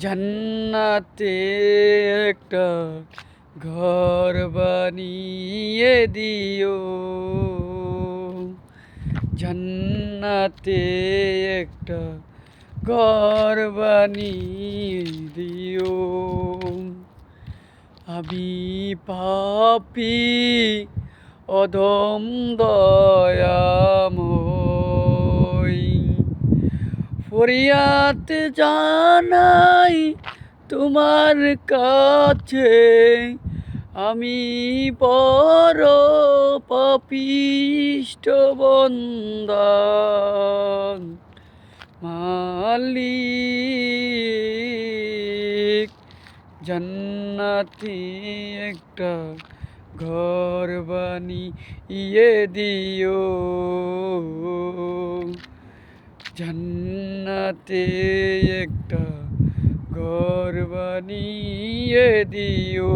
জান্নাতে একটা ঘর বানিয়ে দিও, জান্নাতে একটা ঘর বানিয়ে দিও। আমি পাপী অধম দয়াময়, ফরিয়াদ জানাই তোমার কাছে, আমি বড় পাপিষ্ঠ বান্দা। মালিক, জান্নাতি একটা ঘর বানিয়ে দিও, জান্নাতে একটা ঘর বানিয়ে দিও।